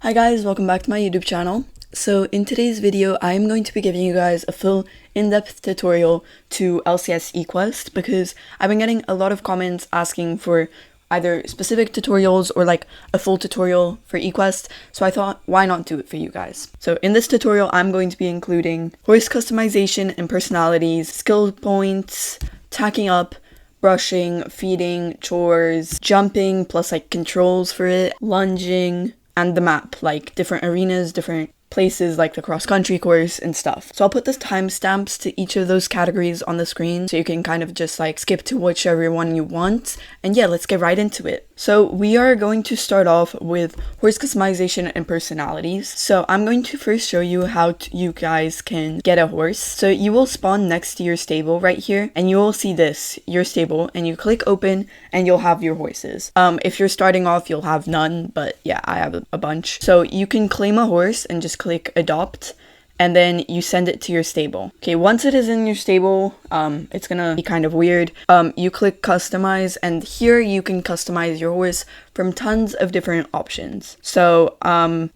Hi guys, welcome back to my YouTube channel. So in today's video, I am going to be giving you guys a full in-depth tutorial to LCS EQUEST because I've been getting a lot of comments asking for either specific tutorials or like a full tutorial for EQUEST, so I thought why not do it for you guys. So in this tutorial, I'm going to be including voice customization and personalities, skill points, tacking up, brushing, feeding, chores, jumping plus like controls for it, lunging, and the map, like different arenas, different places like the cross-country course and stuff. So I'll put the timestamps to each of those categories on the screen so you can kind of just like skip to whichever one you want. And yeah, let's get right into it. So we are going to start off with horse customization and personalities. So I'm going to first show you how you guys can get a horse. So you will spawn next to your stable right here and you will see this, your stable, and you click open and you'll have your horses. If you're starting off, you'll have none, but yeah, I have a bunch. So you can claim a horse and just click adopt, and then you send it to your stable. Okay, once it is in your stable, it's gonna be kind of weird. You click customize, and here you can customize your horse from tons of different options. So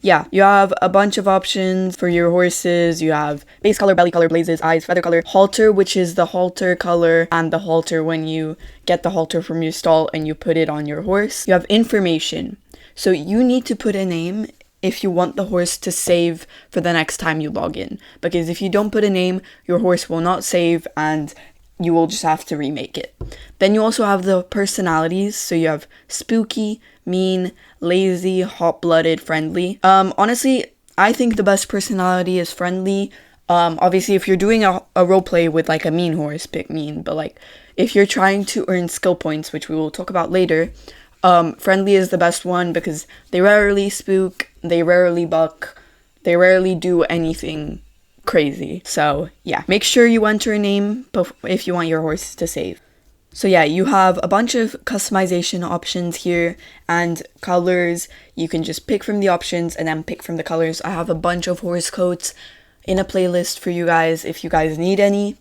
yeah, you have a bunch of options for your horses. You have base color, belly color, blazes, eyes, feather color, halter, which is the halter color, and the halter when you get the halter from your stall and you put it on your horse. You have information. So you need to put a name if you want the horse to save for the next time you log in, because if you don't put a name, your horse will not save and you will just have to remake it. Then you also have the personalities. So you have spooky, mean, lazy, hot-blooded, friendly. Honestly, I think the best personality is friendly. Obviously, if you're doing a roleplay with like a mean horse, pick mean, but like if you're trying to earn skill points, which we will talk about later, friendly is the best one because they rarely spook, they rarely buck, they rarely do anything crazy. So yeah, make sure you enter a name if you want your horse to save. So yeah, you have a bunch of customization options here and colors. You can just pick from the options and then pick from the colors. I have a bunch of horse coats in a playlist for you guys if you guys need any.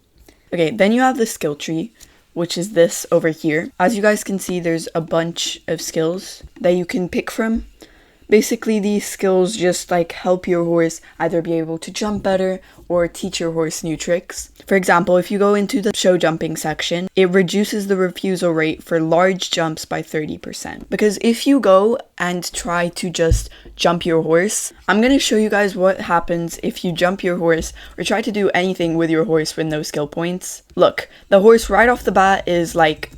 Okay, then you have the skill tree, which is this over here. As you guys can see, there's a bunch of skills that you can pick from. Basically, these skills just like help your horse either be able to jump better or teach your horse new tricks. For example, if you go into the show jumping section, it reduces the refusal rate for large jumps by 30%. Because if you go and try to just jump your horse, I'm going to show you guys what happens if you jump your horse or try to do anything with your horse with no skill points. Look, the horse right off the bat is like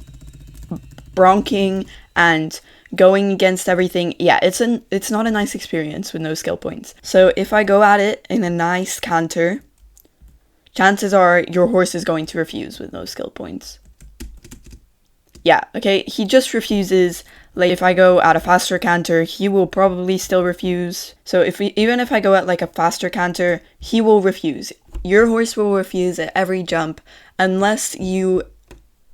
bronking and going against everything. Yeah, it's not a nice experience with no skill points. So if I go at it in a nice canter, chances are your horse is going to refuse with no skill points. Yeah, okay, he just refuses. Like if I go at a faster canter, he will probably still refuse. So even if I go at like a faster canter, he will refuse. Your horse will refuse at every jump unless you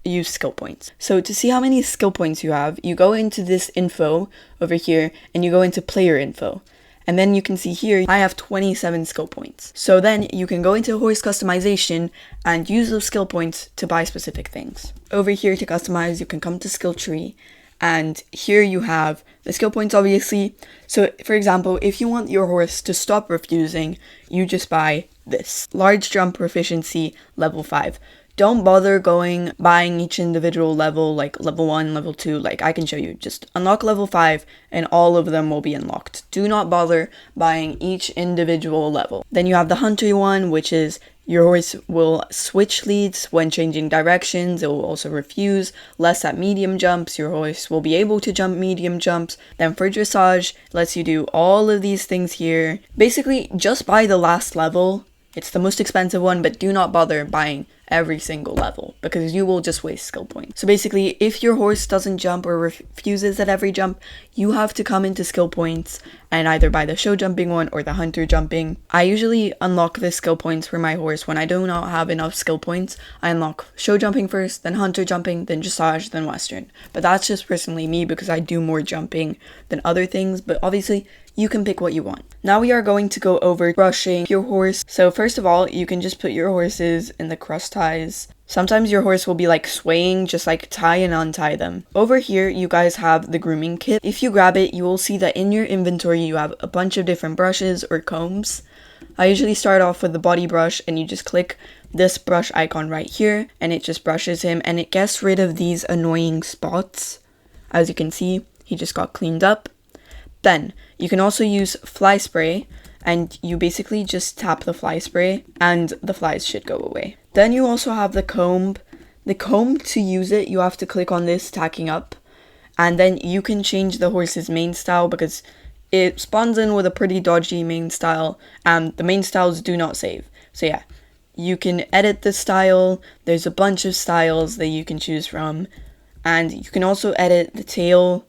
use skill points. So to see how many skill points you have, you go into this info over here and you go into player info. And then you can see here, I have 27 skill points. So then you can go into horse customization and use those skill points to buy specific things. Over here to customize, you can come to skill tree. And here you have the skill points, obviously. So for example, if you want your horse to stop refusing, you just buy this. Large jump proficiency, level 5. Don't bother buying each individual level, like level 1, level 2, like I can show you. Just unlock level 5 and all of them will be unlocked. Do not bother buying each individual level. Then you have the hunter one, which is your horse will switch leads when changing directions. It will also refuse. Less at medium jumps. Your horse will be able to jump medium jumps. Then for dressage, lets you do all of these things here. Basically, just buy the last level. It's the most expensive one, but do not bother buying every single level because you will just waste skill points. So basically, if your horse doesn't jump or refuses at every jump, you have to come into skill points and either buy the show jumping one or the hunter jumping. I usually unlock the skill points for my horse when I do not have enough skill points. I unlock show jumping first, then hunter jumping, then dressage, then western. But that's just personally me because I do more jumping than other things, but obviously you can pick what you want. Now we are going to go over brushing your horse. So first of all, you can just put your horses in the cross ties Sometimes your horse will be like swaying, just like tie and untie them. Over here, you guys have the grooming kit. If you grab it, you will see that in your inventory, you have a bunch of different brushes or combs. I usually start off with the body brush, and you just click this brush icon right here, and it just brushes him, and it gets rid of these annoying spots. As you can see, he just got cleaned up. Then, you can also use fly spray, and you basically just tap the fly spray, and the flies should go away. Then you also have the comb. The comb, to use it, you have to click on this tacking up, and then you can change the horse's mane style because it spawns in with a pretty dodgy mane style, and the mane styles do not save. So yeah, you can edit the style. There's a bunch of styles that you can choose from, and you can also edit the tail,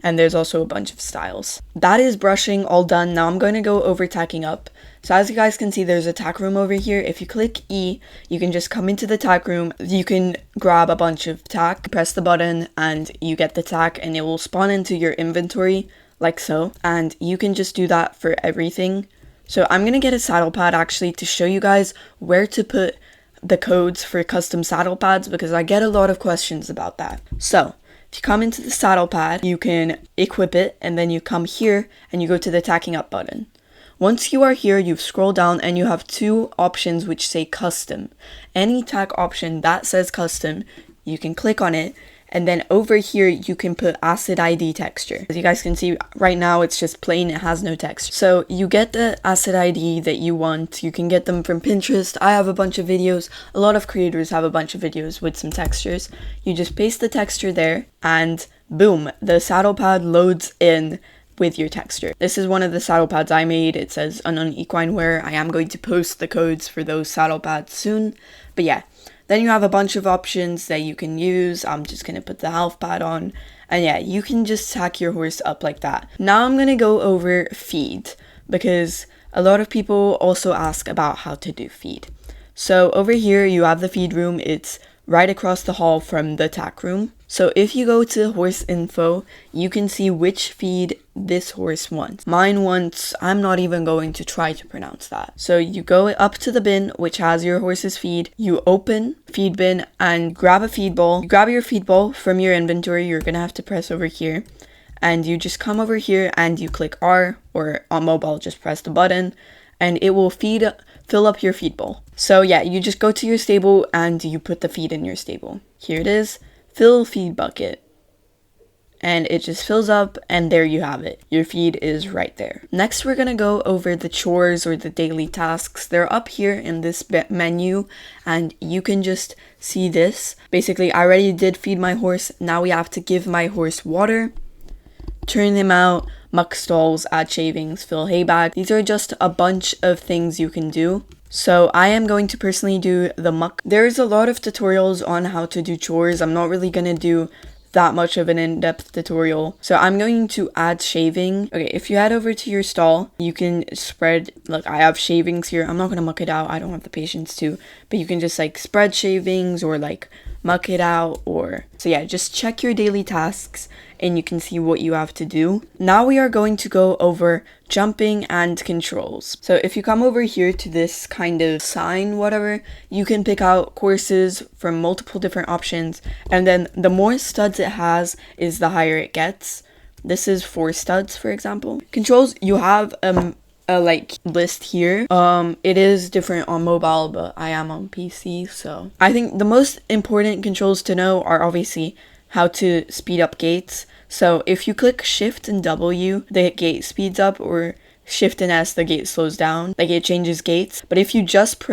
and there's also a bunch of styles. That is brushing all done. Now I'm going to go over tacking up. So as you guys can see, there's a tack room over here. If you click E, you can just come into the tack room. You can grab a bunch of tack, press the button, and you get the tack, and it will spawn into your inventory like so. And you can just do that for everything. So I'm going to get a saddle pad actually to show you guys where to put the codes for custom saddle pads, because I get a lot of questions about that. So if you come into the saddle pad, you can equip it, and then you come here and you go to the tacking up button. Once you are here, you scroll down and you have two options which say custom. Any tack option that says custom, you can click on it, and then over here you can put acid ID texture. As you guys can see right now, it's just plain, it has no texture. So you get the acid ID that you want. You can get them from Pinterest. I have a bunch of videos. A lot of creators have a bunch of videos with some textures. You just paste the texture there, and boom, the saddle pad loads in with your texture. This is one of the saddle pads I made. It says unknown equine wear. I am going to post the codes for those saddle pads soon. But yeah, then you have a bunch of options that you can use. I'm just going to put the health pad on. And yeah, you can just tack your horse up like that. Now I'm going to go over feed, because a lot of people also ask about how to do feed. So over here you have the feed room. It's right across the hall from the tack room. So if you go to horse info, you can see which feed this horse wants. Mine wants, I'm not even going to try to pronounce that. So you go up to the bin, which has your horse's feed. You open feed bin and grab a feed bowl. You grab your feed bowl from your inventory. You're going to have to press over here. And you just come over here and you click R, or on mobile, just press the button, and it will fill up your feed bowl. So yeah, you just go to your stable and you put the feed in your stable. Here it is. Fill feed bucket, and it just fills up, and there you have it. Your feed is right there. Next, we're gonna go over the chores or the daily tasks. They're up here in this menu, and you can just see this. Basically, I already did feed my horse. Now we have to give my horse water, turn him out, muck stalls, add shavings, fill hay bag. These are just a bunch of things you can do. So I am going to personally do the muck. There's a lot of tutorials on how to do chores. I'm not really going to do that much of an in-depth tutorial. So I'm going to add shaving. Okay, if you head over to your stall, you can spread, look, I have shavings here. I'm not going to muck it out. I don't have the patience to, but you can just like spread shavings or like muck it out, or so yeah, just check your daily tasks and you can see what you have to do. Now we are going to go over jumping and controls. So if you come over here to this kind of sign, whatever, you can pick out courses from multiple different options, and then the more studs it has is the higher it gets. This is 4 studs, for example. Controls, you have a like list here. It is different on mobile, but I am on PC, so I think the most important controls to know are obviously how to speed up gates. So if you click shift and W, the gate speeds up, or shift and S, the gate slows down. Like, it changes gates. But if you just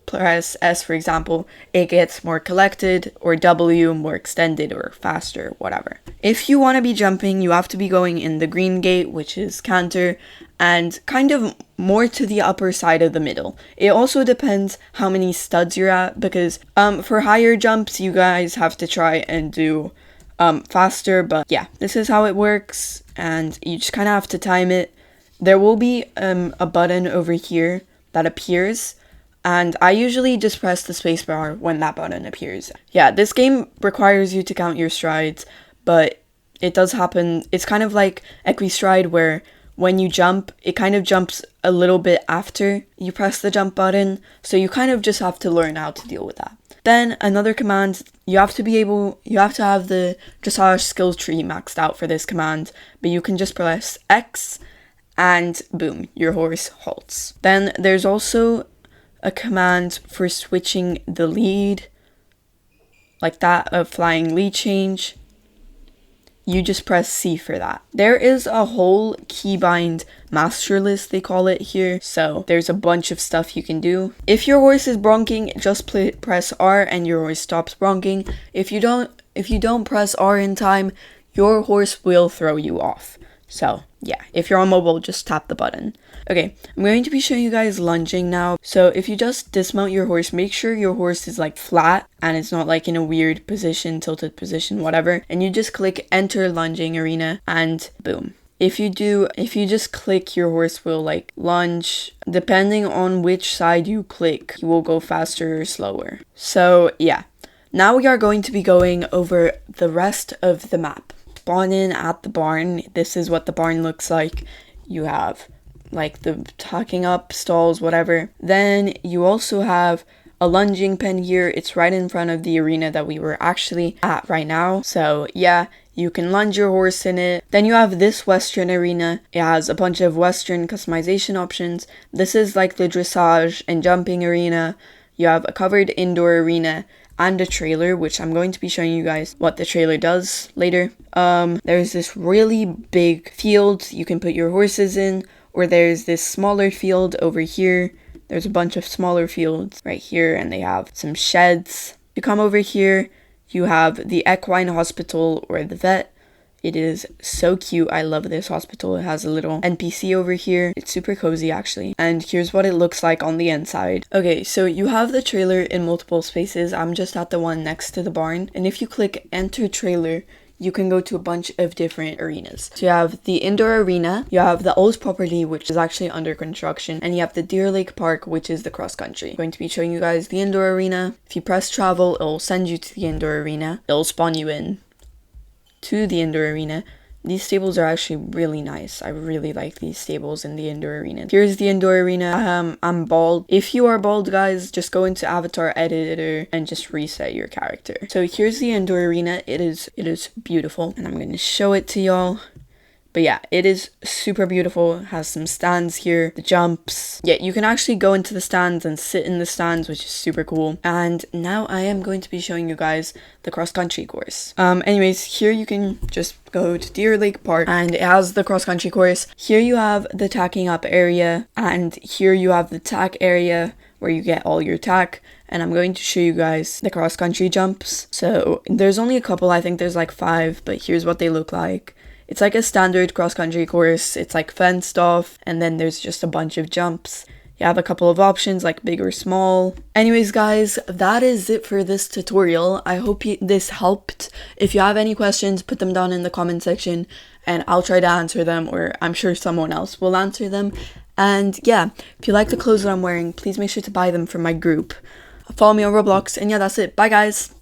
press S, for example, it gets more collected, or W, more extended or faster, whatever. If you want to be jumping, you have to be going in the green gate, which is canter, and kind of more to the upper side of the middle. It also depends how many studs you're at, because for higher jumps, you guys have to try and do faster, but yeah, this is how it works, and you just kind of have to time it. There will be a button over here that appears, and I usually just press the spacebar when that button appears. Yeah, this game requires you to count your strides, but it does happen. It's kind of like EQUEST, where when you jump, it kind of jumps a little bit after you press the jump button, so you kind of just have to learn how to deal with that. Then another command, you have to have the dressage skill tree maxed out for this command, but you can just press X and boom, your horse halts. Then there's also a command for switching the lead, like that, of flying lead change. You just press C for that. There is a whole keybind master list, they call it here, so there's a bunch of stuff you can do. If your horse is bronking, just press R and your horse stops bronking. If you don't press R in time, your horse will throw you off. So yeah, if you're on mobile, just tap the button. Okay, I'm going to be showing you guys lunging now. So if you just dismount your horse, make sure your horse is like flat and it's not like in a weird position, tilted position, whatever. And you just click enter lunging arena and boom. If you just click, your horse will like lunge. Depending on which side you click, you will go faster or slower. So yeah, now we are going to be going over the rest of the map. Spawn in at the barn. This is what the barn looks like. You have like the tacking up stalls, whatever. Then you also have a lunging pen here. It's right in front of the arena that we were actually at right now. So yeah, you can lunge your horse in it. Then you have this Western arena. It has a bunch of Western customization options. This is like the dressage and jumping arena. You have a covered indoor arena and a trailer, which I'm going to be showing you guys what the trailer does later. There's this really big field you can put your horses in, or there's this smaller field over here. There's a bunch of smaller fields right here, and they have some sheds. You come over here, you have the equine hospital or the vet. It is so cute. I love this hospital. It has a little NPC over here. It's super cozy actually. And here's what it looks like on the inside. Okay, so you have the trailer in multiple spaces. I'm just at the one next to the barn. And if you click enter trailer, you can go to a bunch of different arenas. So you have the indoor arena, you have the old property, which is actually under construction, and you have the Deer Lake Park, which is the cross country. I'm going to be showing you guys the indoor arena. If you press travel, it'll send you to the indoor arena. It'll spawn you in to the indoor arena. These stables are actually really nice. I really like these stables in the indoor arena. Here's the indoor arena. I'm bald. If you are bald, guys, just go into avatar editor and just reset your character. So here's the indoor arena. It is beautiful, and I'm going to show it to y'all. But yeah, it is super beautiful. It has some stands here, the jumps. Yeah, you can actually go into the stands and sit in the stands, which is super cool. And now I am going to be showing you guys the cross-country course. Anyways, here you can just go to Deer Lake Park, and it has the cross-country course. Here you have the tacking up area, and here you have the tack area where you get all your tack. And I'm going to show you guys the cross-country jumps. So there's only a couple. I think there's like 5, but here's what they look like. It's like a standard cross-country course. It's like fenced off, and then there's just a bunch of jumps. You have a couple of options like big or small. Anyways, guys, that is it for this tutorial. I hope this helped. If you have any questions, put them down in the comment section and I'll try to answer them, or I'm sure someone else will answer them. And yeah, if you like the clothes that I'm wearing, please make sure to buy them from my group. Follow me on Roblox, and yeah, that's it. Bye, guys.